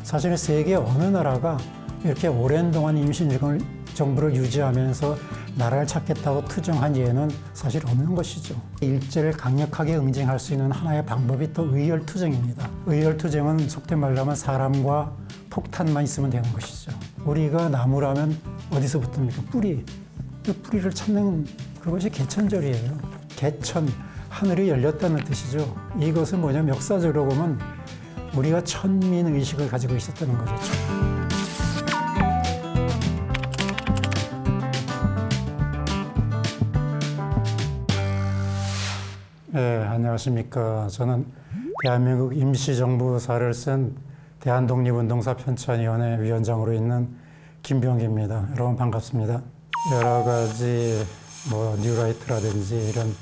사실은 세계 어느 나라가 이렇게 오랜 동안 임시정부를 유지하면서 나라를 찾겠다고 투정한 예는 사실 없는 것이죠. 일제를 강력하게 응징할 수 있는 하나의 방법이 또 의열투쟁입니다. 의열투쟁은 속된 말로 하면 사람과 폭탄만 있으면 되는 것이죠. 우리가 나무라면 어디서 붙습니까? 뿌리. 그 뿌리를 찾는 그것이 개천절이에요. 개천, 하늘이 열렸다는 뜻이죠. 이것은 뭐냐면 역사적으로 보면 우리가 천민의식을 가지고 있었다는 거죠. 네, 안녕하십니까. 저는 대한민국 임시정부사를 쓴 대한독립운동사 편찬위원회 위원장으로 있는 김병기입니다. 여러분 반갑습니다. 여러 가지 뉴라이트라든지 이런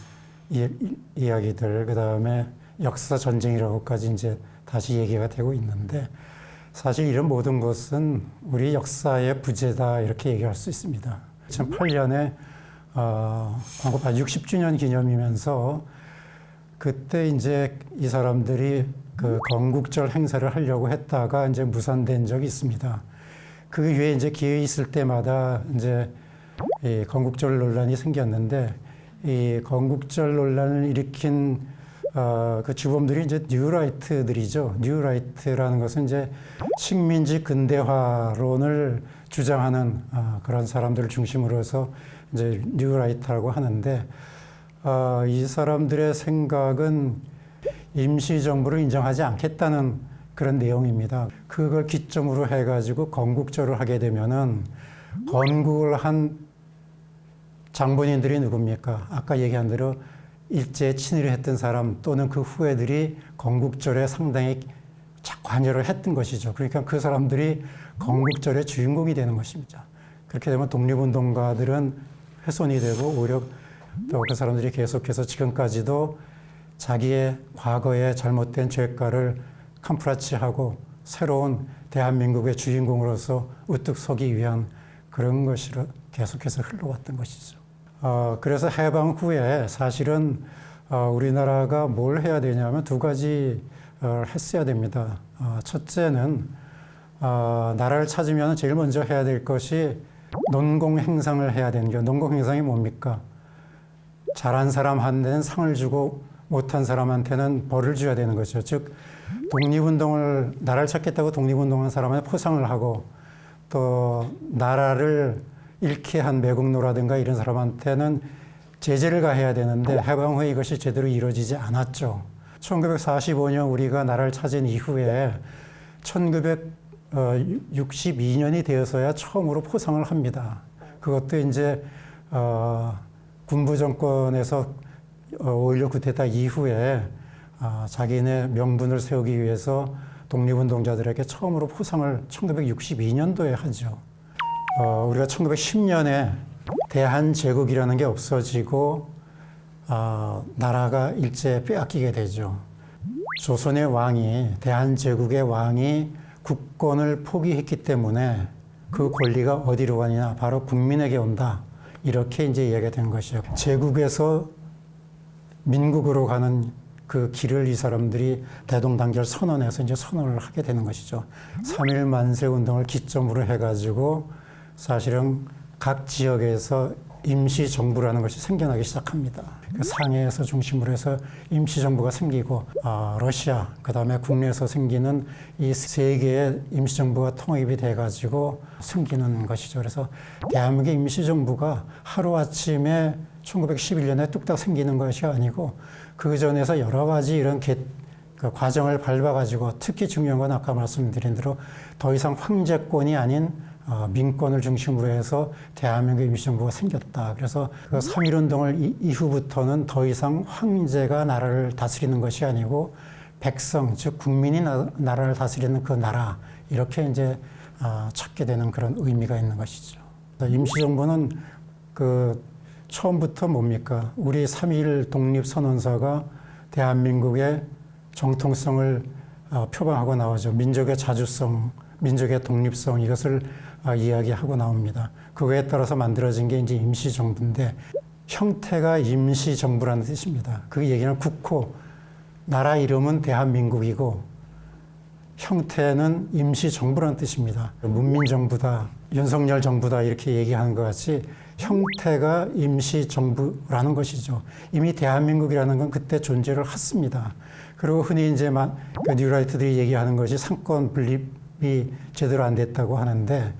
이야기들, 그 다음에 역사 전쟁이라고까지 이제 다시 얘기가 되고 있는데, 사실 이런 모든 것은 우리 역사의 부재다 이렇게 얘기할 수 있습니다. 2008년에 광고 60주년 기념이면서 그때 이제 이 사람들이 그 건국절 행사를 하려고 했다가 이제 무산된 적이 있습니다. 그 이후에 이제 기회 있을 때마다 이제 이 건국절 논란이 생겼는데, 이 건국절 논란을 일으킨 그 주범들이 이제 뉴라이트들이죠. 뉴라이트라는 것은 이제 식민지 근대화론을 주장하는 그런 사람들을 중심으로 해서 이제 뉴라이트라고 하는데, 이 사람들의 생각은 임시정부를 인정하지 않겠다는 그런 내용입니다. 그걸 기점으로 해가지고 건국절을 하게 되면은 건국을 한 장본인들이 누굽니까? 아까 얘기한 대로 일제에 친일을 했던 사람 또는 그 후예들이 건국절에 상당히 관여를 했던 것이죠. 그러니까 그 사람들이 건국절의 주인공이 되는 것입니다. 그렇게 되면 독립운동가들은 훼손이 되고 오히려 또 그 사람들이 계속해서 지금까지도 자기의 과거의 잘못된 죄가를 캄프라치하고 새로운 대한민국의 주인공으로서 우뚝 서기 위한 그런 것으로 계속해서 흘러왔던 것이죠. 그래서 해방 후에 사실은 우리나라가 뭘 해야 되냐면 두 가지 했어야 됩니다. 첫째는 나라를 찾으면 제일 먼저 해야 될 것이 논공행상을 해야 되는 게, 논공행상이 뭡니까? 잘한 사람한테는 상을 주고 못한 사람한테는 벌을 줘야 되는 거죠. 즉 독립운동을, 나라를 찾겠다고 독립운동한 사람한테 포상을 하고, 또 나라를 잃게 한 매국노라든가 이런 사람한테는 제재를 가해야 되는데, 해방 후에 이것이 제대로 이루어지지 않았죠. 1945년 우리가 나라를 찾은 이후에 1962년이 되어서야 처음으로 포상을 합니다. 그것도 이제 군부 정권에서 5.16 쿠데타 이후에 자기네 명분을 세우기 위해서 독립운동자들에게 처음으로 포상을 1962년도에 하죠. 우리가 1910년에 대한제국이라는 게 없어지고 나라가 일제에 빼앗기게 되죠. 조선의 왕이, 대한제국의 왕이 국권을 포기했기 때문에 그 권리가 어디로 가느냐, 바로 국민에게 온다. 이렇게 이제 이야기가 된 것이죠. 제국에서 민국으로 가는 그 길을 이 사람들이 대동단결 선언에서 이제 선언을 하게 되는 것이죠. 3.1 만세 운동을 기점으로 해가지고 사실은 각 지역에서 임시정부라는 것이 생겨나기 시작합니다. 그 상해에서 중심으로 해서 임시정부가 생기고, 러시아, 그 다음에 국내에서 생기는 이 세 개의 임시정부가 통합이 돼가지고 생기는 것이죠. 그래서 대한민국의 임시정부가 하루아침에 1911년에 뚝딱 생기는 것이 아니고, 그 전에서 여러 가지 이런 그 과정을 밟아가지고, 특히 중요한 건 아까 말씀드린 대로 더 이상 황제권이 아닌 민권을 중심으로 해서 대한민국 임시정부가 생겼다. 그래서 그 3.1운동을 이후부터는 더 이상 황제가 나라를 다스리는 것이 아니고 백성, 즉 국민이 나라를 다스리는 그 나라, 이렇게 이제 찾게 되는 그런 의미가 있는 것이죠. 임시정부는 그 처음부터 뭡니까? 우리 3.1 독립선언서가 대한민국의 정통성을 표방하고 나오죠. 민족의 자주성, 민족의 독립성, 이것을 이야기하고 나옵니다. 그거에 따라서 만들어진 게 이제 임시정부인데, 형태가 임시정부라는 뜻입니다. 그 얘기는 국호, 나라 이름은 대한민국이고 형태는 임시정부라는 뜻입니다. 문민정부다, 윤석열 정부다 이렇게 얘기하는 것 같이 형태가 임시정부라는 것이죠. 이미 대한민국이라는 건 그때 존재를 했습니다. 그리고 흔히 이제 그 뉴라이트들이 얘기하는 것이 상권 분립이 제대로 안 됐다고 하는데,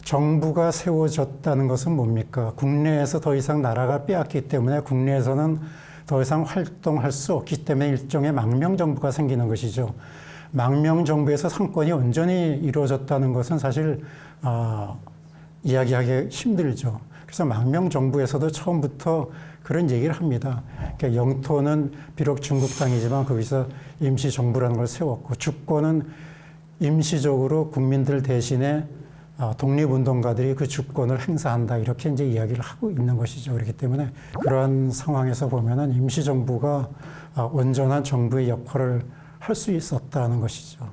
정부가 세워졌다는 것은 뭡니까? 국내에서 더 이상 나라가 빼앗기 때문에 국내에서는 더 이상 활동할 수 없기 때문에 일종의 망명정부가 생기는 것이죠. 망명정부에서 상권이 온전히 이루어졌다는 것은 사실 이야기하기 힘들죠. 그래서 망명정부에서도 처음부터 그런 얘기를 합니다. 그러니까 영토는 비록 중국 땅이지만 거기서 임시정부라는 걸 세웠고, 주권은 임시적으로 국민들 대신에 독립운동가들이 그 주권을 행사한다, 이렇게 이제 이야기를 하고 있는 것이죠. 그렇기 때문에 그러한 상황에서 보면은 임시정부가 온전한 정부의 역할을 할 수 있었다는 것이죠.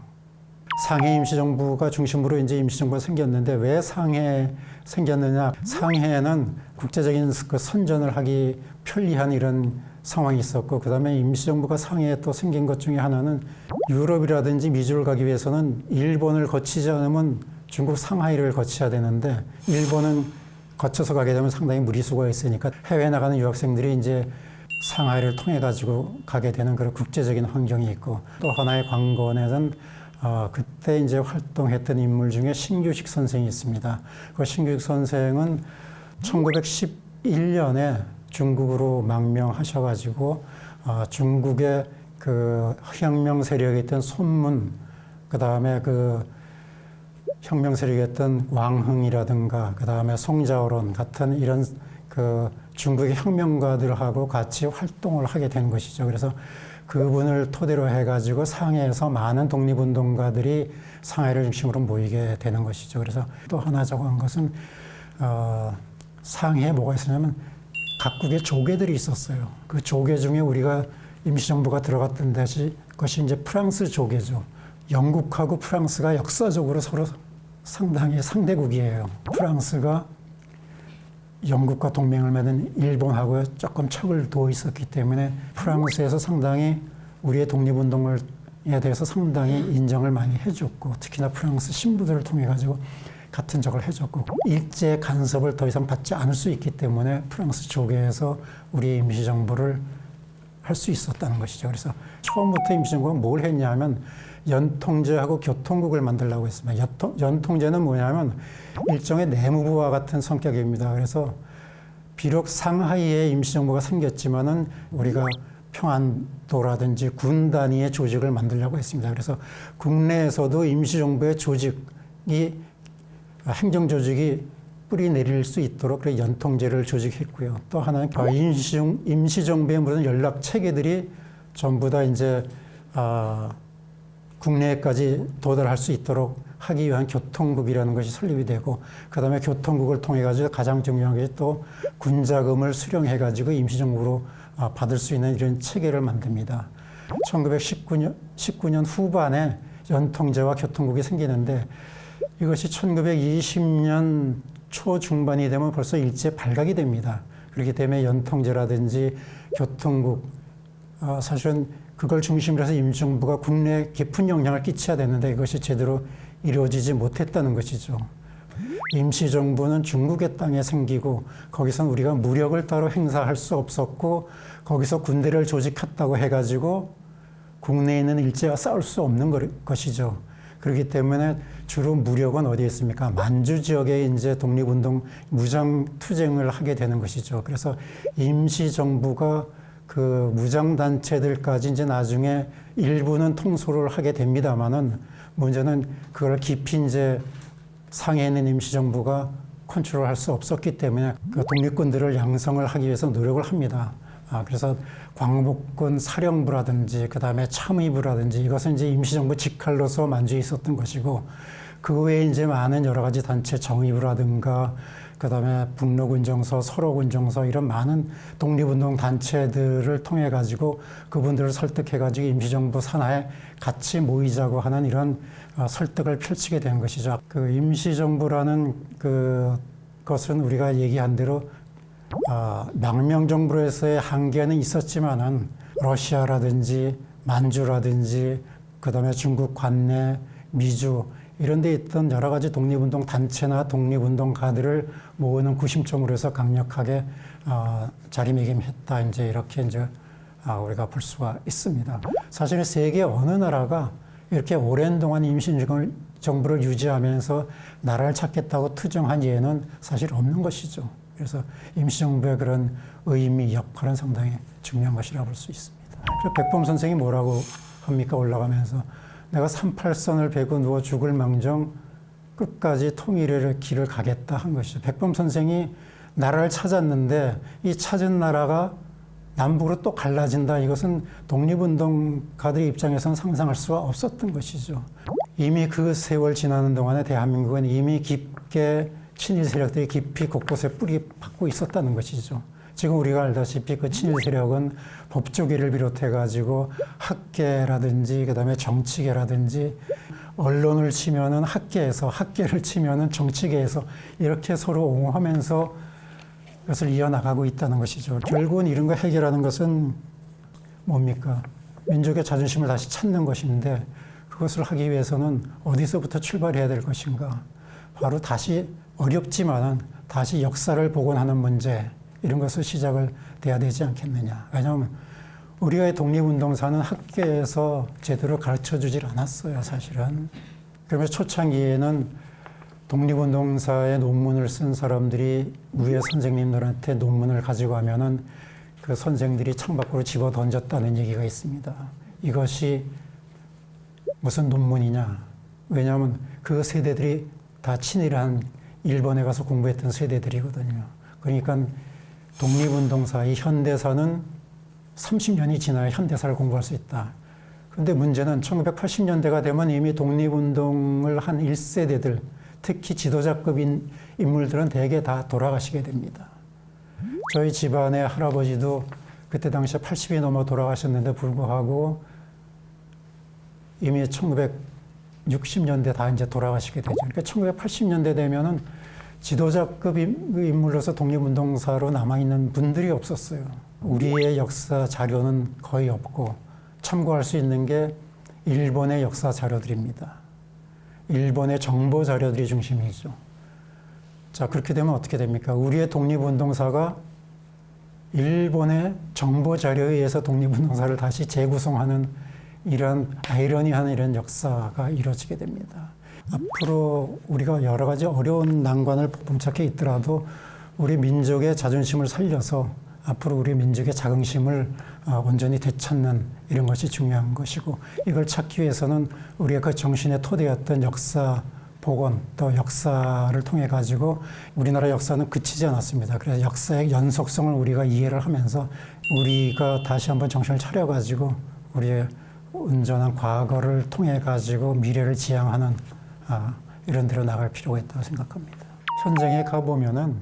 상해 임시정부가 중심으로 이제 임시정부가 생겼는데, 왜 상해 생겼느냐? 상해에는 국제적인 그 선전을 하기 편리한 이런 상황이 있었고, 그 다음에 임시정부가 상해에 또 생긴 것 중에 하나는, 유럽이라든지 미주를 가기 위해서는 일본을 거치지 않으면 중국 상하이를 거쳐야 되는데, 일본은 거쳐서 가게 되면 상당히 무리수가 있으니까 해외에 나가는 유학생들이 이제 상하이를 통해 가지고 가게 되는 그런 국제적인 환경이 있고, 또 하나의 관건에는 그때 이제 활동했던 인물 중에 신규식 선생이 있습니다. 그 신규식 선생은 1911년에 중국으로 망명하셔가지고 중국의 그 혁명 세력이었던 손문, 그 다음에 그 혁명 세력이었던 왕흥이라든가 그 다음에 송자오론 같은 이런 그 중국의 혁명가들하고 같이 활동을 하게 된 것이죠. 그래서 그분을 토대로 해가지고 상해에서 많은 독립운동가들이 상해를 중심으로 모이게 되는 것이죠. 그래서 또 하나 적은 것은 상해에 뭐가 있었냐면 각국의 조개들이 있었어요. 그 조개 중에 우리가 임시정부가 들어갔던 것이 이제 프랑스 조개죠. 영국하고 프랑스가 역사적으로 서로 상당히 상대국이에요. 프랑스가 영국과 동맹을 맺은 일본하고 조금 척을 두어 있었기 때문에 프랑스에서 상당히 우리의 독립운동에 대해서 상당히 인정을 많이 해줬고, 특히나 프랑스 신부들을 통해 가지고 같은 적을 해줬고, 일제 간섭을 더 이상 받지 않을 수 있기 때문에 프랑스 조계에서 우리의 임시정부를 할 수 있었다는 것이죠. 그래서 처음부터 임시정부가 뭘 했냐면 연통제하고 교통국을 만들려고 했습니다. 연통제는 뭐냐면 일종의 내무부와 같은 성격입니다. 그래서 비록 상하이에 임시정부가 생겼지만은 우리가 평안도라든지 군 단위의 조직을 만들려고 했습니다. 그래서 국내에서도 임시정부의 조직이, 행정조직이 뿌리 내릴 수 있도록 그래 연통제를 조직했고요. 또 하나는 임시정부의 모든 연락 체계들이 전부 다 이제 국내까지 도달할 수 있도록 하기 위한 교통국이라는 것이 설립이 되고, 그 다음에 교통국을 통해 가지고 가장 중요한 게 또 군자금을 수령해 가지고 임시정부로 받을 수 있는 이런 체계를 만듭니다. 1919년 후반에 연통제와 교통국이 생기는데, 이것이 1920년 초중반이 되면 벌써 일제 발각이 됩니다. 그렇기 때문에 연통제라든지 교통국, 사실은 그걸 중심으로 해서 임시정부가 국내에 깊은 영향을 끼쳐야 되는데 이것이 제대로 이루어지지 못했다는 것이죠. 임시정부는 중국의 땅에 생기고, 거기서 우리가 무력을 따로 행사할 수 없었고, 거기서 군대를 조직했다고 해가지고 국내에 있는 일제와 싸울 수 없는 것이죠. 그렇기 때문에 주로 무력은 어디에 있습니까? 만주 지역에 이제 독립운동 무장 투쟁을 하게 되는 것이죠. 그래서 임시정부가 그 무장단체들까지 이제 나중에 일부는 통솔을 하게 됩니다만은, 문제는 그걸 깊이 이제 상해에 있는 임시정부가 컨트롤할 수 없었기 때문에 그 독립군들을 양성을 하기 위해서 노력을 합니다. 그래서 광복군 사령부라든지 그 다음에 참의부라든지 이것은 이제 임시정부 직할로서 만주에 있었던 것이고, 그 외에 이제 많은 여러 가지 단체, 정의부라든가 그 다음에 북로군정서, 서로군정서 이런 많은 독립운동 단체들을 통해 가지고 그분들을 설득해 가지고 임시정부 산하에 같이 모이자고 하는 이런 설득을 펼치게 된 것이죠. 그 임시정부라는 것은 우리가 얘기한 대로 망명정부로서의 한계는 있었지만은 러시아라든지 만주라든지 그다음에 중국 관내, 미주 이런 데 있던 여러 가지 독립운동 단체나 독립운동가들을 모으는 구심점으로 해서 강력하게 자리매김했다. 이제 우리가 볼 수가 있습니다. 사실 세계 어느 나라가 이렇게 오랜 동안 임시정부를 유지하면서 나라를 찾겠다고 투정한 예는 사실 없는 것이죠. 그래서 임시정부의 그런 의미, 역할은 상당히 중요한 것이라고 볼 수 있습니다. 그래서 백범 선생이 뭐라고 합니까? 올라가면서 내가 38선을 베고 누워 죽을 망정 끝까지 통일의 길을 가겠다 한 것이죠. 백범 선생이 나라를 찾았는데 이 찾은 나라가 남북으로 또 갈라진다. 이것은 독립운동가들의 입장에서는 상상할 수가 없었던 것이죠. 이미 그 세월 지나는 동안에 대한민국은 이미 깊게 친일 세력들이 깊이 곳곳에 뿌리 박고 있었다는 것이죠. 지금 우리가 알다시피 그 친일 세력은 법조계를 비롯해 가지고 학계라든지 그다음에 정치계라든지 언론을 치면은 학계에서 학계를 치면은 정치계에서 이렇게 서로 옹호하면서 그것을 이어나가고 있다는 것이죠. 결국은 이런 거 해결하는 것은 뭡니까? 민족의 자존심을 다시 찾는 것인데 그것을 하기 위해서는 어디서부터 출발해야 될 것인가? 바로 다시 어렵지만은 다시 역사를 복원하는 문제 이런 것을 시작을 돼야 되지 않겠느냐. 왜냐하면 우리의 독립운동사는 학계에서 제대로 가르쳐주질 않았어요, 사실은. 그러면서 초창기에는 독립운동사의 논문을 쓴 사람들이 위에 선생님들한테 논문을 가지고 가면은 그 선생들이 창밖으로 집어 던졌다는 얘기가 있습니다. 이것이 무슨 논문이냐. 왜냐하면 그 세대들이 다 친일한 일본에 가서 공부했던 세대들이거든요. 그러니까 독립운동사, 이 현대사는 30년이 지나야 현대사를 공부할 수 있다. 그런데 문제는 1980년대가 되면 이미 독립운동을 한 1세대들, 특히 지도자급 인물들은 대개 다 돌아가시게 됩니다. 저희 집안의 할아버지도 그때 당시에 80이 넘어 돌아가셨는데 불구하고 이미 1960년대 다 이제 돌아가시게 되죠. 그러니까 1980년대 되면은 지도자급 인물로서 독립운동사로 남아있는 분들이 없었어요. 우리의 역사 자료는 거의 없고 참고할 수 있는 게 일본의 역사 자료들입니다. 일본의 정보 자료들이 중심이죠. 자, 그렇게 되면 어떻게 됩니까? 우리의 독립운동사가 일본의 정보 자료에 의해서 독립운동사를 다시 재구성하는 이런 아이러니한 이런 역사가 이루어지게 됩니다. 앞으로 우리가 여러 가지 어려운 난관을 봉착해 있더라도 우리 민족의 자존심을 살려서 앞으로 우리 민족의 자긍심을 온전히 되찾는 이런 것이 중요한 것이고 이걸 찾기 위해서는 우리가 그 정신의 토대였던 역사 복원 또 역사를 통해 가지고 우리나라 역사는 그치지 않았습니다. 그래서 역사의 연속성을 우리가 이해를 하면서 우리가 다시 한번 정신을 차려 가지고 우리의 온전한 과거를 통해 가지고 미래를 지향하는 이런 데로 나갈 필요가 있다고 생각합니다. 현장에 가보면은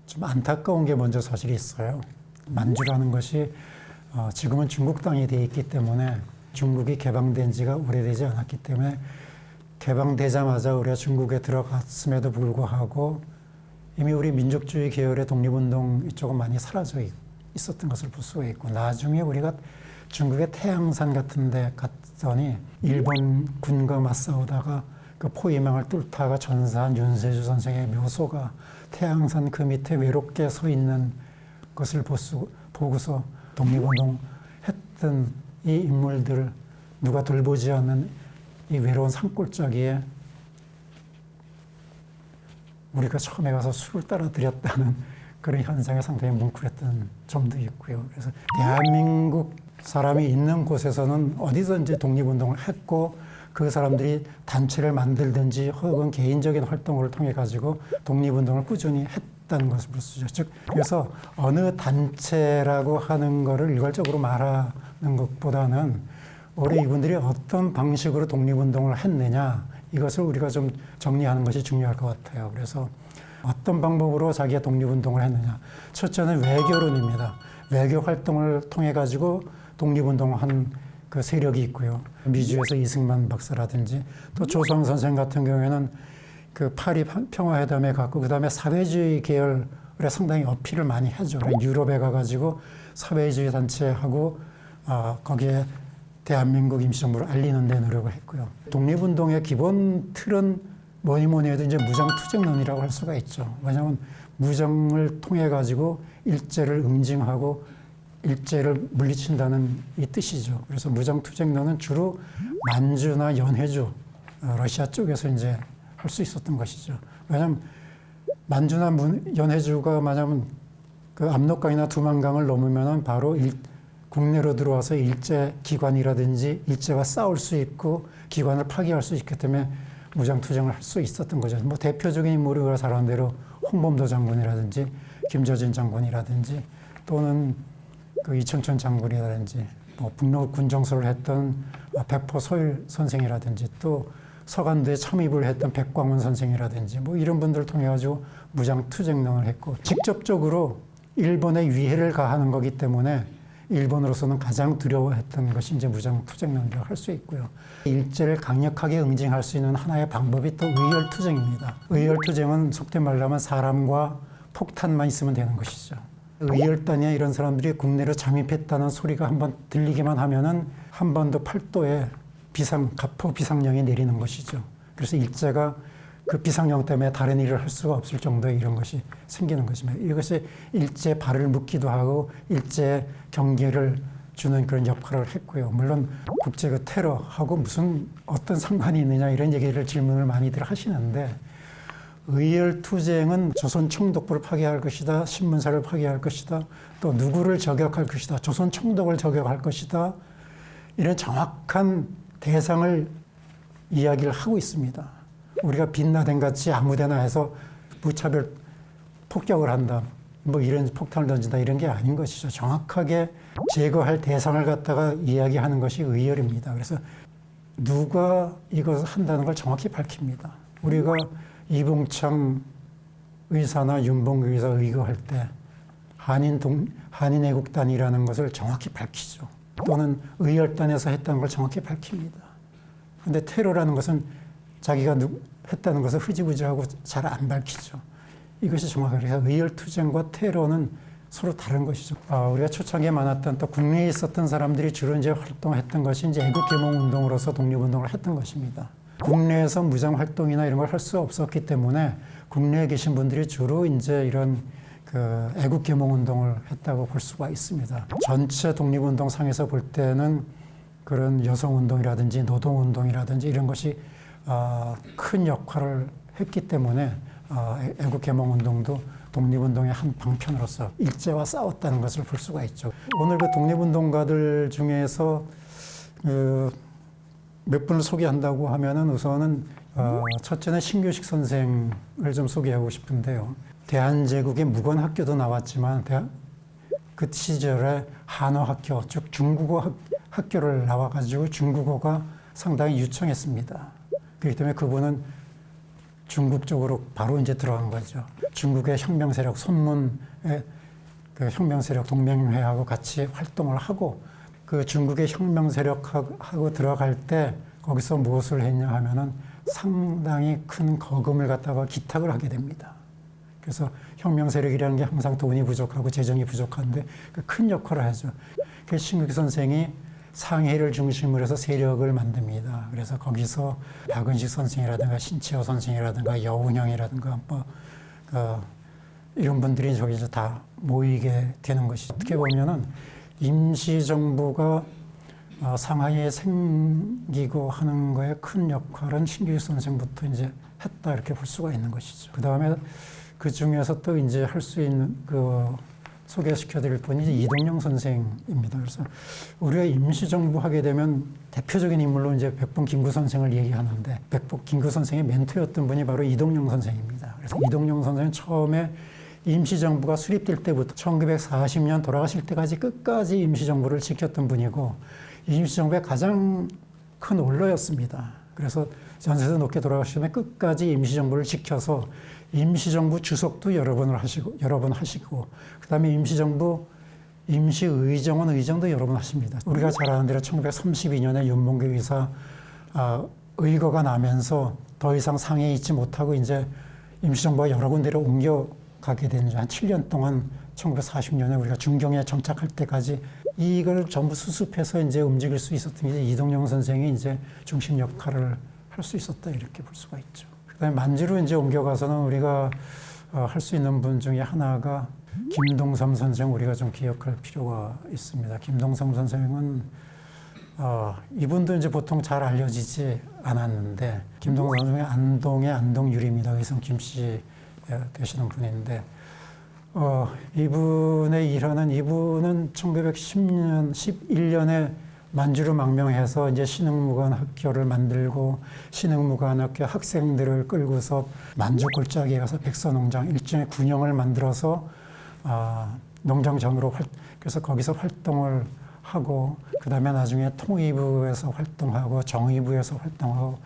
좀 안타까운 게 먼저 사실 있어요. 만주라는 것이 지금은 중국 땅이 돼 있기 때문에 중국이 개방된 지가 오래되지 않았기 때문에 개방되자마자 우리가 중국에 들어갔음에도 불구하고 이미 우리 민족주의 계열의 독립운동 이쪽은 많이 사라져 있었던 것을 볼 수가 있고 나중에 우리가 중국의 태양산 같은 데 갔더니 일본 군과 맞싸우다가 그 포위망을 뚫다가 전사한 윤세주 선생의 묘소가 태양산 그 밑에 외롭게 서 있는 것을 보고서 독립운동 했던 이 인물들 누가 돌보지 않는 이 외로운 산골짜기에 우리가 처음에 가서 술을 따라 드렸다는 그런 현상에 상당히 뭉클했던 점도 있고요. 그래서 대한민국 사람이 있는 곳에서는 어디든지 독립운동을 했고 그 사람들이 단체를 만들든지 혹은 개인적인 활동을 통해 가지고 독립운동을 꾸준히 했다는 것을 볼 수 있죠. 즉 그래서 어느 단체라고 하는 것을 일괄적으로 말하는 것보다는 우리 이분들이 어떤 방식으로 독립운동을 했느냐 이것을 우리가 좀 정리하는 것이 중요할 것 같아요. 그래서 어떤 방법으로 자기가 독립운동을 했느냐. 첫째는 외교론입니다. 외교 활동을 통해 가지고 독립운동한 그 세력이 있고요. 미주에서 이승만 박사라든지 또 조성 선생 같은 경우에는 그 파리 평화회담에 갔고 그다음에 사회주의 계열에 상당히 어필을 많이 하죠. 유럽에 가가지고 사회주의 단체하고 거기에 대한민국 임시정부를 알리는 데 노력을 했고요. 독립운동의 기본 틀은 뭐니 해도 이제 무장투쟁론이라고 할 수가 있죠. 왜냐하면 무장을 통해 가지고 일제를 응징하고 일제를 물리친다는 이 뜻이죠. 그래서 무장투쟁론은 주로 만주나 연해주, 러시아 쪽에서 이제 할 수 있었던 것이죠. 왜냐하면 만주나 연해주가 만약에 그 압록강이나 두만강을 넘으면 바로 국내로 들어와서 일제 기관이라든지 일제와 싸울 수 있고 기관을 파괴할 수 있기 때문에 무장투쟁을 할 수 있었던 거죠. 뭐 대표적인 인물이 우리가 잘 아는 대로 홍범도 장군이라든지 김저진 장군이라든지 또는 그 이청천 장군이라든지 뭐 북로 군정설을 했던 백포 소일 선생이라든지 또 서간도에 참입을 했던 백광원 선생이라든지 뭐 이런 분들을 통해 가지고 무장투쟁론을 했고 직접적으로 일본에 위해를 가하는 거기 때문에 일본으로서는 가장 두려워했던 것이 이제 무장투쟁론이라고 할 수 있고요. 일제를 강력하게 응징할 수 있는 하나의 방법이 또 의열투쟁입니다. 의열투쟁은 속된 말로 하면 사람과 폭탄만 있으면 되는 것이죠. 의열단이나 이런 사람들이 국내로 잠입했다는 소리가 한번 들리기만 하면은 한반도 팔도에 가포 비상령이 내리는 것이죠. 그래서 일제가 그 비상령 때문에 다른 일을 할 수가 없을 정도의 이런 것이 생기는 것입니다. 이것이 일제 발을 묶기도 하고 일제 경계를 주는 그런 역할을 했고요. 물론 국제 그 테러하고 무슨 어떤 상관이 있느냐 이런 얘기를 질문을 많이들 하시는데 의열투쟁은 조선 총독부를 파괴할 것이다. 신문사를 파괴할 것이다. 또 누구를 저격할 것이다. 조선 총독을 저격할 것이다. 이런 정확한 대상을 이야기를 하고 있습니다. 우리가 빛나덴 같이 아무데나 해서 무차별 폭격을 한다. 뭐 이런 폭탄을 던진다 이런 게 아닌 것이죠. 정확하게 제거할 대상을 갖다가 이야기하는 것이 의열입니다. 그래서 누가 이것을 한다는 걸 정확히 밝힙니다. 우리가 이봉창 의사나 윤봉규 의사 의거할 때 한인애국단이라는 것을 정확히 밝히죠. 또는 의열단에서 했다는 걸 정확히 밝힙니다. 그런데 테러라는 것은 자기가 했다는 것을 흐지부지하고 잘 안 밝히죠. 이것이 정확해요. 의열투쟁과 테러는 서로 다른 것이죠. 우리가 초창기에 많았던 또 국내에 있었던 사람들이 주로 이제 활동했던 것이 이제 애국개몽운동으로서 독립운동을 했던 것입니다. 국내에서 무장활동이나 이런 걸 할 수 없었기 때문에 국내에 계신 분들이 주로 이제 이런 그 애국개몽운동을 했다고 볼 수가 있습니다. 전체 독립운동상에서 볼 때는 그런 여성운동이라든지 노동운동이라든지 이런 것이 큰 역할을 했기 때문에 애국개몽운동도 독립운동의 한 방편으로서 일제와 싸웠다는 것을 볼 수가 있죠. 오늘 그 독립운동가들 중에서 몇 분을 소개한다고 하면은 우선은 첫째는 신규식 선생을 좀 소개하고 싶은데요. 대한제국의 무건학교도 나왔지만 그 시절에 한어학교, 즉 중국어 학교를 나와가지고 중국어가 상당히 유창했습니다. 그렇기 때문에 그분은 중국 쪽으로 바로 이제 들어간 거죠. 중국의 혁명 세력, 손문의 그 혁명 세력 동맹회하고 같이 활동을 하고 그 중국의 혁명 세력하고 들어갈 때 거기서 무엇을 했냐 하면은 상당히 큰 거금을 갖다가 기탁을 하게 됩니다. 그래서 혁명 세력이라는 게 항상 돈이 부족하고 재정이 부족한데 그 큰 역할을 하죠. 그 신규기 선생이 상해를 중심으로 해서 세력을 만듭니다. 그래서 거기서 박은식 선생이라든가 신채호 선생이라든가 여운형이라든가 뭐 이런 분들이 저기 이제 다 모이게 되는 것이 어떻게 보면은 임시정부가 상하이에 생기고 하는 거에 큰 역할은 신규기 선생부터 이제 했다 이렇게 볼 수가 있는 것이죠. 그 다음에 그 중에서 또 이제 할 수 있는 소개시켜드릴 분이 이동영 선생입니다. 그래서 우리가 임시정부 하게 되면 대표적인 인물로 이제 백봉 김구 선생을 얘기하는데 백봉 김구 선생의 멘토였던 분이 바로 이동영 선생입니다. 그래서 이동영 선생은 처음에 임시정부가 수립될 때부터 1940년 돌아가실 때까지 끝까지 임시정부를 지켰던 분이고 임시정부의 가장 큰 원로였습니다. 그래서 연세도 높게 돌아가시면 끝까지 임시정부를 지켜서 임시정부 주석도 여러 번 하시고 그다음에 임시정부 임시의정원 의정도 여러 번 하십니다. 우리가 잘 아는 대로 1932년에 윤봉규 의사 의거가 나면서 더 이상 상해에 있지 못하고 이제 임시정부가 여러 군데로 옮겨가게 된 한 7년 동안 1940년에 우리가 중경에 정착할 때까지 이걸 전부 수습해서 이제 움직일 수 있었던 게 이동영 선생이 이제 중심 역할을 할 수 있었다 이렇게 볼 수가 있죠. 그다음에 만주로 이제 옮겨가서는 우리가 할 수 있는 분 중에 하나가 김동삼 선생 우리가 좀 기억할 필요가 있습니다. 김동삼 선생은 이분도 이제 보통 잘 알려지지 않았는데 김동삼 선생이 안동의 안동유리입니다. 의성 김씨 되시는 분인데 이분의 일화는 이분은 1910년 11년에 만주를 망명해서 이제 신흥무관 학교를 만들고 신흥무관 학교 학생들을 끌고서 만주 골짜기에 가서 백서농장 일종의 군영을 만들어서 농장장으로 그래서 거기서 활동을 하고 그 다음에 나중에 통일부에서 활동하고 정의부에서 활동하고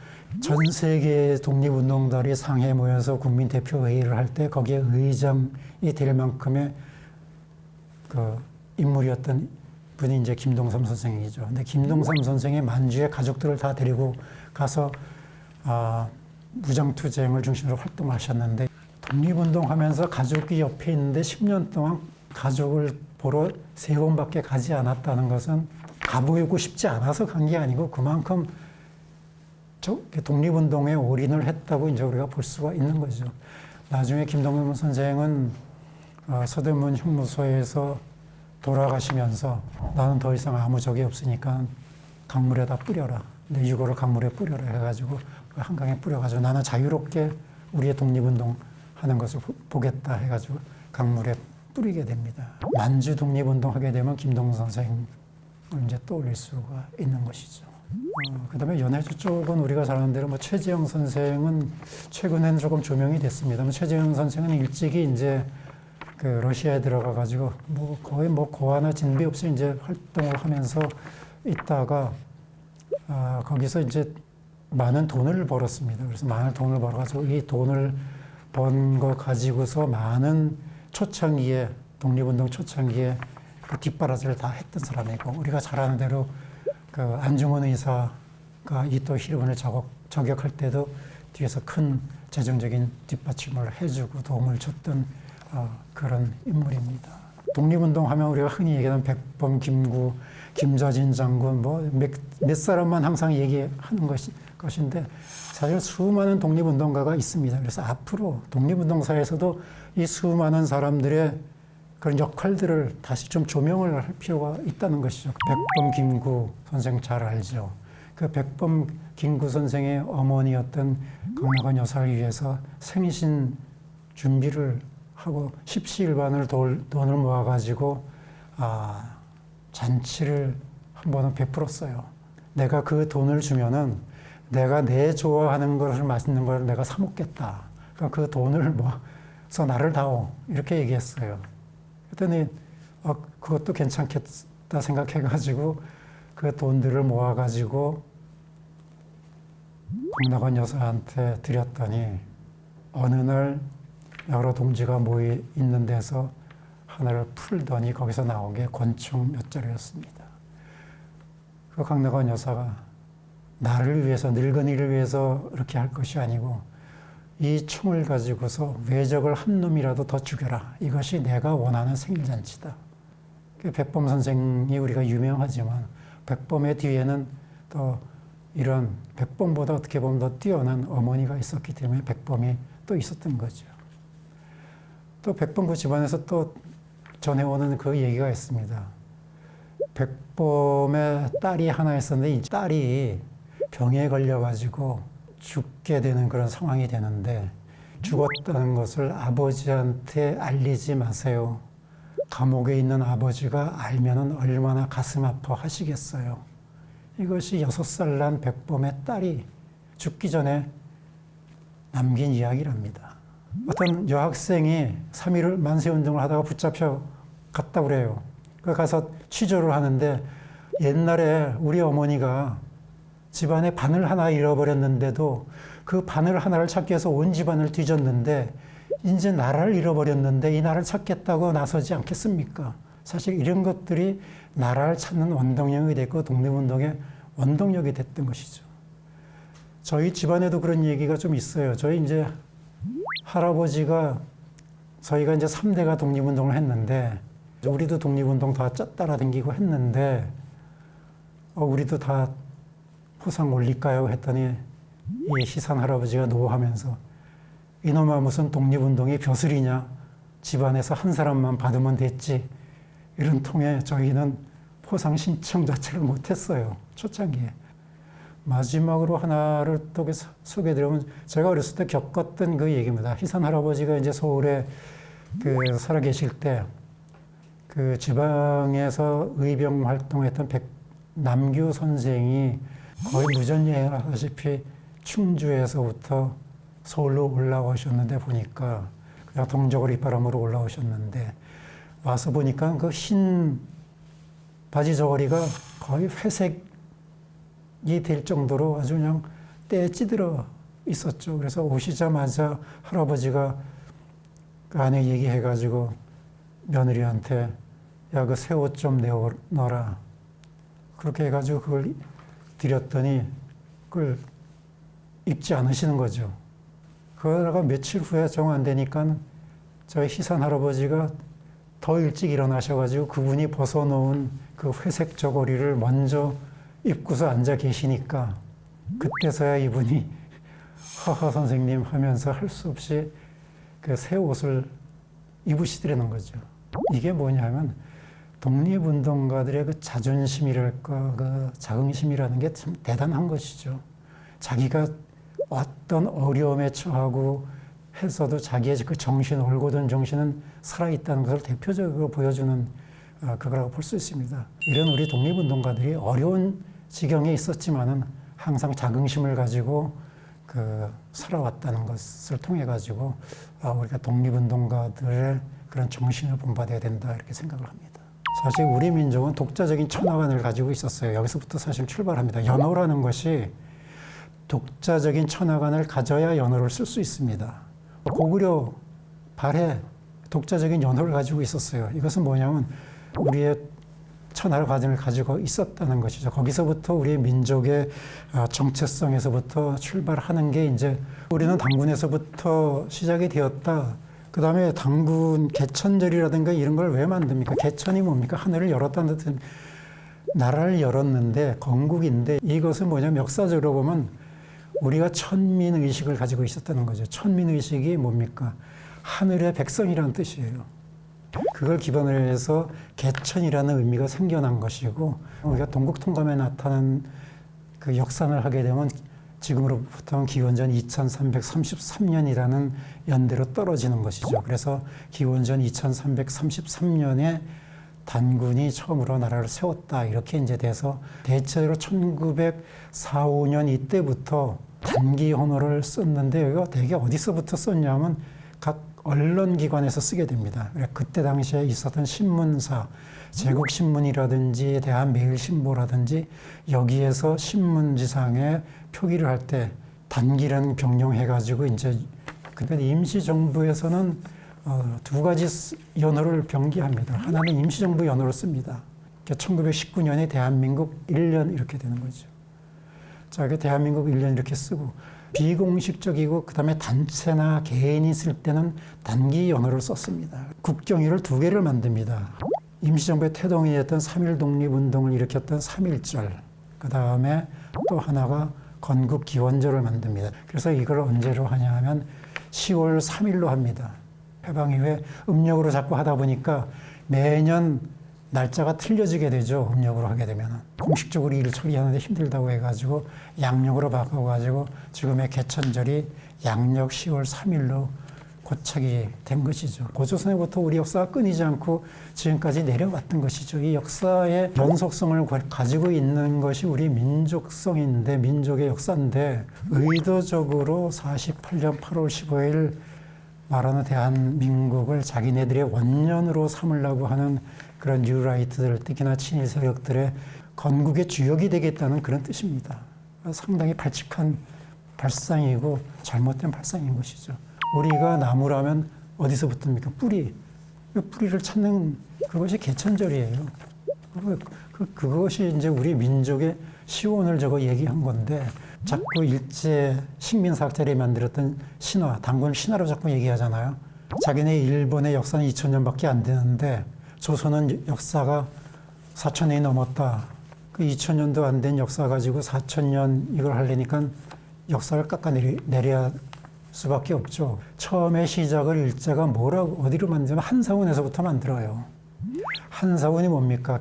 전 세계 독립운동가들이 상해 모여서 국민대표회의를 할 때 거기에 의장이 될 만큼의 그 인물이었던 분이 이제 김동삼 선생이죠. 근데 김동삼 선생이 만주의 가족들을 다 데리고 가서 무장투쟁을 중심으로 활동하셨는데 독립운동하면서 가족이 옆에 있는데 10년 동안 가족을 보러 3번밖에 가지 않았다는 것은 가보고 싶지 않아서 간 게 아니고 그만큼 독립운동에 올인을 했다고 이제 우리가 볼 수가 있는 거죠. 나중에 김동삼 선생은 서대문 형무소에서 돌아가시면서 나는 더 이상 아무 적이 없으니까 강물에다 뿌려라. 내 유골을 강물에 뿌려라 해가지고 한강에 뿌려가지고 나는 자유롭게 우리의 독립운동 하는 것을 보겠다 해가지고 강물에 뿌리게 됩니다. 만주 독립운동 하게 되면 김동삼 선생을 이제 떠올릴 수가 있는 것이죠. 그 다음에 연해주 쪽은 우리가 잘 아는 대로 뭐 최재형 선생은 최근에는 조금 조명이 됐습니다. 최재형 선생은 일찍이 이제 그 러시아에 들어가 가지고 뭐 거의 뭐 고아나 진비 없이 이제 활동을 하면서 있다가 거기서 이제 많은 돈을 벌었습니다. 그래서 많은 돈을 벌어가지고 이 돈을 번 거 가지고서 많은 초창기에 독립운동 초창기에 그 뒷바라지를 다 했던 사람이고 우리가 잘 아는 대로 그 안중근 의사가 이토 히로부미를 저격할 때도 뒤에서 큰 재정적인 뒷받침을 해주고 도움을 줬던 그런 인물입니다. 독립운동 하면 우리가 흔히 얘기하는 백범, 김구, 김좌진 장군 뭐 몇 사람만 항상 얘기하는 것인데 사실 수많은 독립운동가가 있습니다. 그래서 앞으로 독립운동사에서도 이 수많은 사람들의 그런 역할들을 다시 좀 조명을 할 필요가 있다는 것이죠. 백범, 김구 선생 잘 알죠. 그 백범, 김구 선생의 어머니였던 강나건 여사를 위해서 생신 준비를 하고 십시일반을 돈을 모아가지고 잔치를 한 번은 베풀었어요. 내가 그 돈을 주면은 내가 내 좋아하는 것을 맛있는 걸 내가 사 먹겠다. 그러니까 그 돈을 모아서 나를 다오 이렇게 얘기했어요. 그랬더니 그것도 괜찮겠다 생각해가지고 그 돈들을 모아가지고 강나건 여사한테 드렸더니 어느 날 여러 동지가 모여 있는 데서 하나를 풀더니 거기서 나온 게 권총 몇 자루였습니다. 그 강나건 여사가 나를 위해서 늙은이를 위해서 이렇게 할 것이 아니고 이 총을 가지고서 외적을 한 놈이라도 더 죽여라. 이것이 내가 원하는 생일잔치다. 백범 선생이 우리가 유명하지만 백범의 뒤에는 또 이런 백범보다 어떻게 보면 더 뛰어난 어머니가 있었기 때문에 백범이 또 있었던 거죠. 또 백범 그 집안에서 또 전해오는 그 얘기가 있습니다. 백범의 딸이 하나 있었는데 이 딸이 병에 걸려가지고 죽게 되는 그런 상황이 되는데 죽었다는 것을 아버지한테 알리지 마세요. 감옥에 있는 아버지가 알면은 얼마나 가슴 아파 하시겠어요. 이것이 6살 난 백범의 딸이 죽기 전에 남긴 이야기랍니다. 어떤 여학생이 3.1 만세운동을 하다가 붙잡혀 갔다고 그래요. 가서 취조를 하는데 옛날에 우리 어머니가 집안에 바늘 하나 잃어버렸는데도 그 바늘 하나를 찾기 위해서 온 집안을 뒤졌는데 이제 나라를 잃어버렸는데 이 나라를 찾겠다고 나서지 않겠습니까? 사실 이런 것들이 나라를 찾는 원동력이 됐고 독립운동의 원동력이 됐던 것이죠. 저희 집안에도 그런 얘기가 좀 있어요. 저희 이제 할아버지가 저희가 이제 3대가 독립운동을 했는데 우리도 독립운동 다 따라다니고 했는데 우리도 다 포상 올릴까요? 했더니 이 희산 할아버지가 노하면서 이놈아 무슨 독립운동이 벼슬이냐? 집안에서 한 사람만 받으면 됐지. 이런 통에 저희는 포상 신청 자체를 못했어요. 초창기에. 마지막으로 하나를 또 소개해드리면 제가 어렸을 때 겪었던 그 얘기입니다. 희산 할아버지가 이제 서울에 살아 계실 때 그 지방에서 의병 활동했던 남규 선생이 거의 무전여행을 하다시피 충주에서부터 서울로 올라오셨는데 보니까 그냥 동족을 잇바람으로 올라오셨는데 와서 보니까 그 흰 바지 저고리가 거의 회색이 될 정도로 아주 그냥 때에 찌들어 있었죠. 그래서 오시자마자 할아버지가 그 아내 얘기해가지고 며느리한테 야, 그 새 옷 좀 내어놔라. 그렇게 해가지고 그걸 드렸더니 그걸 입지 않으시는 거죠. 그러다가 며칠 후에 정 안 되니까 저희 희산 할아버지가 더 일찍 일어나셔가지고 그분이 벗어놓은 그 회색 저고리를 먼저 입고서 앉아 계시니까 그때서야 이분이 하하 선생님 하면서 할 수 없이 그 새 옷을 입으시더라는 거죠. 이게 뭐냐면 독립운동가들의 그 자존심이랄까 그 자긍심이라는 게 참 대단한 것이죠. 자기가 어떤 어려움에 처하고 해서도 자기의 그 정신, 올곧은 정신은 살아있다는 것을 대표적으로 보여주는 그거라고 볼 수 있습니다. 이런 우리 독립운동가들이 어려운 지경에 있었지만은 항상 자긍심을 가지고 살아왔다는 것을 통해 가지고 우리가 독립운동가들의 그런 정신을 본받아야 된다 이렇게 생각을 합니다. 사실 우리 민족은 독자적인 천하관을 가지고 있었어요. 여기서부터 사실 출발합니다. 연호라는 것이 독자적인 천하관을 가져야 연호를 쓸 수 있습니다. 고구려 발해 독자적인 연호를 가지고 있었어요. 이것은 뭐냐면 우리의 천하관을 가지고 있었다는 것이죠. 거기서부터 우리 민족의 정체성에서부터 출발하는 게 이제 우리는 당군에서부터 시작이 되었다. 그 다음에 당군 개천절이라든가 이런 걸 왜 만듭니까? 개천이 뭡니까? 하늘을 열었다는 뜻은 나라를 열었는데 건국인데 이것은 뭐냐면 역사적으로 보면 우리가 천민의식을 가지고 있었다는 거죠. 천민의식이 뭡니까? 하늘의 백성이라는 뜻이에요. 그걸 기반으로 해서 개천이라는 의미가 생겨난 것이고 우리가 동국통감에 나타난 그 역산을 하게 되면 지금으로부터 기원전 2333년이라는 연대로 떨어지는 것이죠. 그래서 기원전 2333년에 단군이 처음으로 나라를 세웠다 이렇게 이제 돼서 대체로 1904, 5년 이때부터 단기 헌호를 썼는데 여기가 되게 어디서부터 썼냐면 각 언론기관에서 쓰게 됩니다. 그때 당시에 있었던 신문사, 제국신문이라든지 대한매일신보라든지 여기에서 신문지상에 표기를 할 때 단기라는 병령해가지고 이제 그러니까 임시정부에서는 두 가지 연호를 병기합니다. 하나는 임시정부 연호를 씁니다. 1919년에 대한민국 1년 이렇게 되는 거죠. 자, 대한민국 1년 이렇게 쓰고 비공식적이고 그다음에 단체나 개인이 쓸 때는 단기 연호를 썼습니다. 국경일을 두 개를 만듭니다. 임시정부의 태동이었던 3.1 독립운동을 일으켰던 3.1절 그다음에 또 하나가 건국기원절을 만듭니다. 그래서 이걸 언제로 하냐 하면 10월 3일로 합니다. 해방 이후에 음력으로 자꾸 하다 보니까 매년 날짜가 틀려지게 되죠. 음력으로 하게 되면 공식적으로 일을 처리하는데 힘들다고 해가지고 양력으로 바꿔가지고 지금의 개천절이 양력 10월 3일로 고착이 된 것이죠. 고조선에부터 우리 역사가 끊이지 않고 지금까지 내려왔던 것이죠. 이 역사의 연속성을 가지고 있는 것이 우리 민족성인데 민족의 역사인데 의도적으로 48년 8월 15일 말하는 대한민국을 자기네들의 원년으로 삼으려고 하는 그런 뉴라이트들, 특히나 친일 세력들의 건국의 주역이 되겠다는 그런 뜻입니다. 상당히 발칙한 발상이고 잘못된 발상인 것이죠. 우리가 나무라면 어디서부터입니까? 뿌리. 그 뿌리를 찾는 그것이 개천절이에요. 그것이 이제 우리 민족의 시원을 얘기한 건데 자꾸 일제 식민사학자들이 만들었던 신화, 단군 신화로 자꾸 얘기하잖아요. 자기네 일본의 역사는 2000년밖에 안 되는데 조선은 역사가 4,000년이 넘었다. 그 2,000년도 안 된 역사 가지고 4,000년 이걸 하려니까 역사를 깎아내려야 수밖에 없죠. 처음에 시작을 일제가 뭐라고 어디로 만들면 한사원에서부터 만들어요. 한사원이 뭡니까?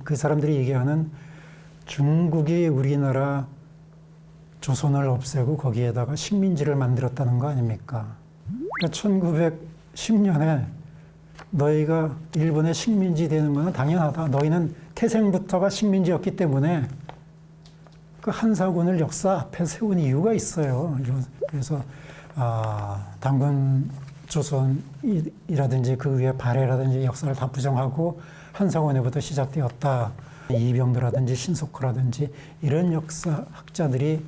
그 사람들이 얘기하는 중국이 우리나라 조선을 없애고 거기에다가 식민지를 만들었다는 거 아닙니까? 그러니까 1910년에 너희가 일본의 식민지 되는 것은 당연하다. 너희는 태생부터가 식민지였기 때문에 그 한사군을 역사 앞에 세운 이유가 있어요. 그래서 단군 조선이라든지 그 위에 발해라든지 역사를 다 부정하고 한사원에부터 시작되었다. 이병도라든지 신석호라든지 이런 역사학자들이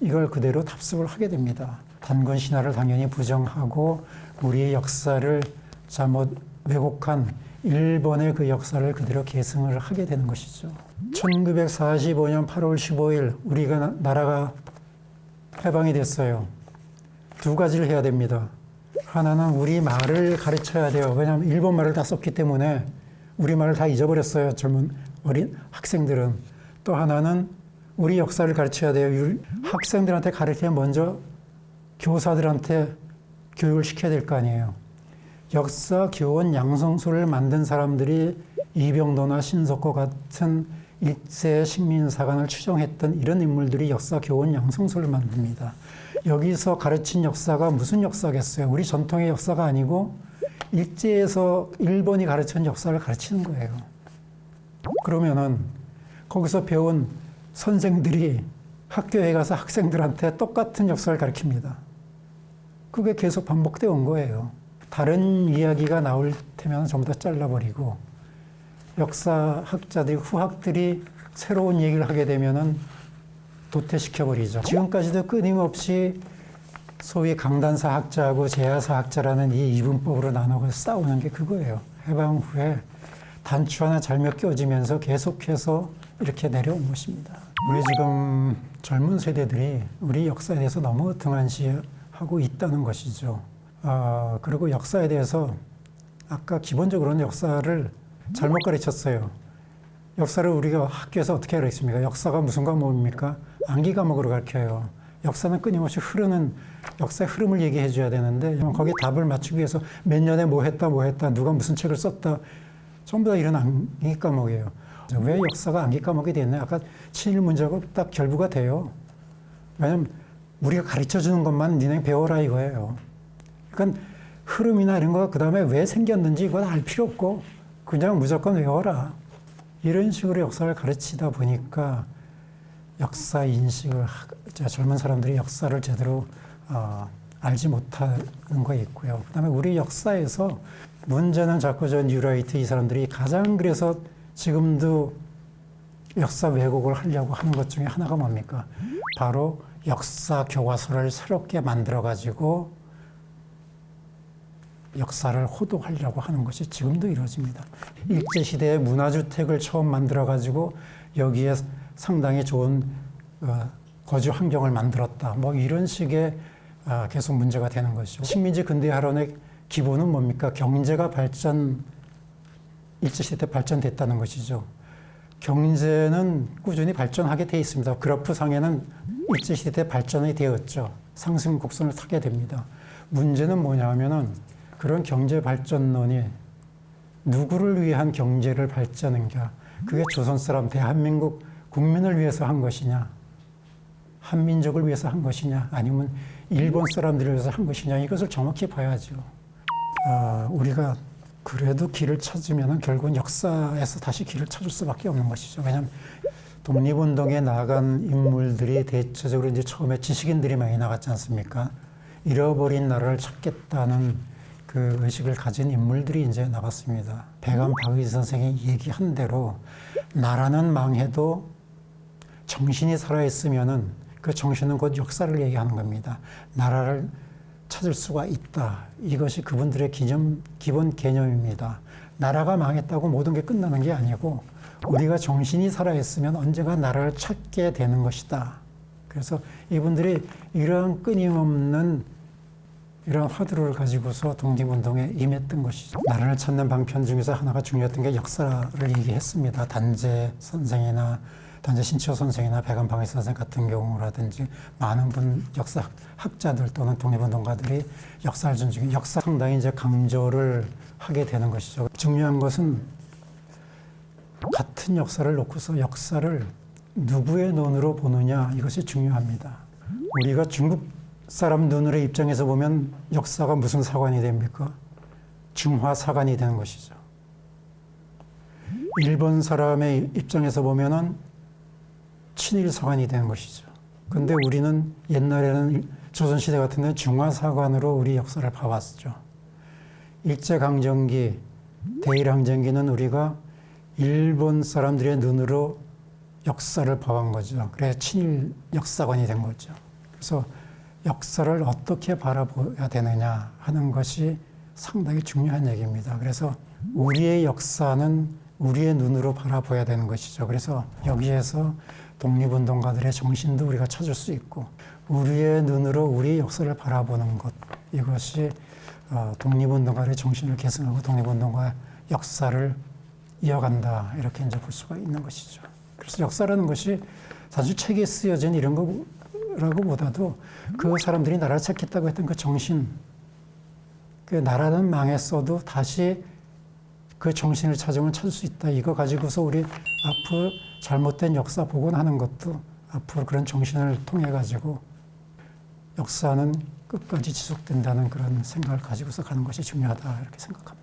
이걸 그대로 답습을 하게 됩니다. 단군 신화를 당연히 부정하고 우리의 역사를 잘못 왜곡한 일본의 그 역사를 그대로 계승을 하게 되는 것이죠. 1945년 8월 15일 우리가 나라가 해방이 됐어요. 두 가지를 해야 됩니다. 하나는 우리 말을 가르쳐야 돼요. 왜냐하면 일본 말을 다 썼기 때문에 우리 말을 다 잊어버렸어요. 젊은 어린 학생들은. 또 하나는 우리 역사를 가르쳐야 돼요. 학생들한테 가르치면 먼저 교사들한테 교육을 시켜야 될 거 아니에요. 역사 교원 양성소를 만든 사람들이 이병도나 신석호 같은 일제 식민사관을 추종했던 이런 인물들이 역사 교원 양성소를 만듭니다. 여기서 가르친 역사가 무슨 역사겠어요? 우리 전통의 역사가 아니고 일제에서 일본이 가르친 역사를 가르치는 거예요. 그러면은 거기서 배운 선생들이 학교에 가서 학생들한테 똑같은 역사를 가르칩니다. 그게 계속 반복되어 온 거예요. 다른 이야기가 나올 테면 전부 다 잘라버리고 역사학자들, 후학들이 새로운 얘기를 하게 되면은 도태시켜버리죠. 지금까지도 끊임없이 소위 강단사 학자하고 제야사 학자라는 이 이분법으로 나누고 싸우는 게 그거예요. 해방 후에 단추 하나 잘못 껴지면서 계속해서 이렇게 내려온 것입니다. 우리 지금 젊은 세대들이 우리 역사에 대해서 너무 등한시하고 있다는 것이죠. 그리고 역사에 대해서 아까 기본적으로는 역사를 잘못 가르쳤어요. 역사를 우리가 학교에서 어떻게 가르칩니까? 역사가 무슨 과목입니까? 암기 과목으로 가르쳐요. 역사는 끊임없이 흐르는 역사의 흐름을 얘기해 줘야 되는데 거기에 답을 맞추기 위해서 몇 년에 뭐 했다 누가 무슨 책을 썼다 전부 다 이런 암기 과목이에요. 왜 역사가 암기 과목이 됐나요? 아까 친일 문제하고 딱 결부가 돼요. 왜냐면 우리가 가르쳐 주는 것만 니네 배워라 이거예요. 그러니까 흐름이나 이런 거 그다음에 왜 생겼는지 이건 알 필요 없고 그냥 무조건 외워라. 이런 식으로 역사를 가르치다 보니까 역사 인식을 젊은 사람들이 역사를 제대로 알지 못하는 거 있고요. 그다음에 우리 역사에서 문제는 자꾸 뉴라이트 이 사람들이 가장 그래서 지금도 역사 왜곡을 하려고 하는 것 중에 하나가 뭡니까? 바로 역사 교과서를 새롭게 만들어 가지고 역사를 호도하려고 하는 것이 지금도 이루어집니다. 일제시대에 문화주택을 처음 만들어가지고 여기에 상당히 좋은 거주 환경을 만들었다. 뭐 이런 식의 계속 문제가 되는 것이죠. 식민지 근대화론의 기본은 뭡니까? 경제가 일제시대 때 발전됐다는 것이죠. 경제는 꾸준히 발전하게 돼 있습니다. 그래프상에는 일제시대 때 발전이 되었죠. 상승 곡선을 타게 됩니다. 문제는 뭐냐 하면은 그런 경제 발전론이 누구를 위한 경제를 발전한가? 그게 조선 사람, 대한민국 국민을 위해서 한 것이냐? 한민족을 위해서 한 것이냐? 아니면 일본 사람들을 위해서 한 것이냐? 이것을 정확히 봐야죠. 우리가 그래도 길을 찾으면 결국은 역사에서 다시 길을 찾을 수밖에 없는 것이죠. 왜냐하면 독립운동에 나간 인물들이 대체적으로 이제 처음에 지식인들이 많이 나갔지 않습니까? 잃어버린 나라를 찾겠다는 그 의식을 가진 인물들이 이제 나갔습니다. 배감 박의 선생이 얘기한 대로 나라는 망해도 정신이 살아있으면은 그 정신은 곧 역사를 얘기하는 겁니다. 나라를 찾을 수가 있다. 이것이 그분들의 기본 개념입니다. 나라가 망했다고 모든 게 끝나는 게 아니고 우리가 정신이 살아있으면 언젠가 나라를 찾게 되는 것이다. 그래서 이분들이 이러한 끊임없는 이런 화두를 가지고서 독립운동에 임했던 것이죠. 나라를 찾는 방편 중에서 하나가 중요했던 게 역사를 얘기했습니다. 단재 선생이나 단재 신치호 선생이나 백안방해 선생 같은 경우라든지 많은 역사 학자들 또는 독립운동가들이 역사를 존중해 역사 상당히 이제 강조를 하게 되는 것이죠. 중요한 것은 같은 역사를 놓고서 역사를 누구의 눈으로 보느냐 이것이 중요합니다. 우리가 중국 사람 눈으로의 입장에서 보면 역사가 무슨 사관이 됩니까? 중화사관이 되는 것이죠. 일본 사람의 입장에서 보면은 친일사관이 되는 것이죠. 근데 우리는 옛날에는 조선시대 같은 데 중화사관으로 우리 역사를 봐왔죠. 일제강점기, 대일항쟁기는 우리가 일본 사람들의 눈으로 역사를 봐온 거죠. 그래서 친일 역사관이 된 거죠. 그래서 역사를 어떻게 바라봐야 되느냐 하는 것이 상당히 중요한 얘기입니다. 그래서 우리의 역사는 우리의 눈으로 바라봐야 되는 것이죠. 그래서 여기에서 독립운동가들의 정신도 우리가 찾을 수 있고 우리의 눈으로 우리의 역사를 바라보는 것 이것이 독립운동가의 정신을 계승하고 독립운동가 역사를 이어간다 이렇게 이제 볼 수가 있는 것이죠. 그래서 역사라는 것이 단순히 책에 쓰여진 이런 거라고보다도 그 사람들이 나라를 찾겠다고 했던 그 정신, 그 나라는 망했어도 다시 그 정신을 찾으면 찾을 수 있다. 이거 가지고서 우리 앞으로 잘못된 역사 복원하는 것도 앞으로 그런 정신을 통해 가지고 역사는 끝까지 지속된다는 그런 생각을 가지고서 가는 것이 중요하다 이렇게 생각합니다.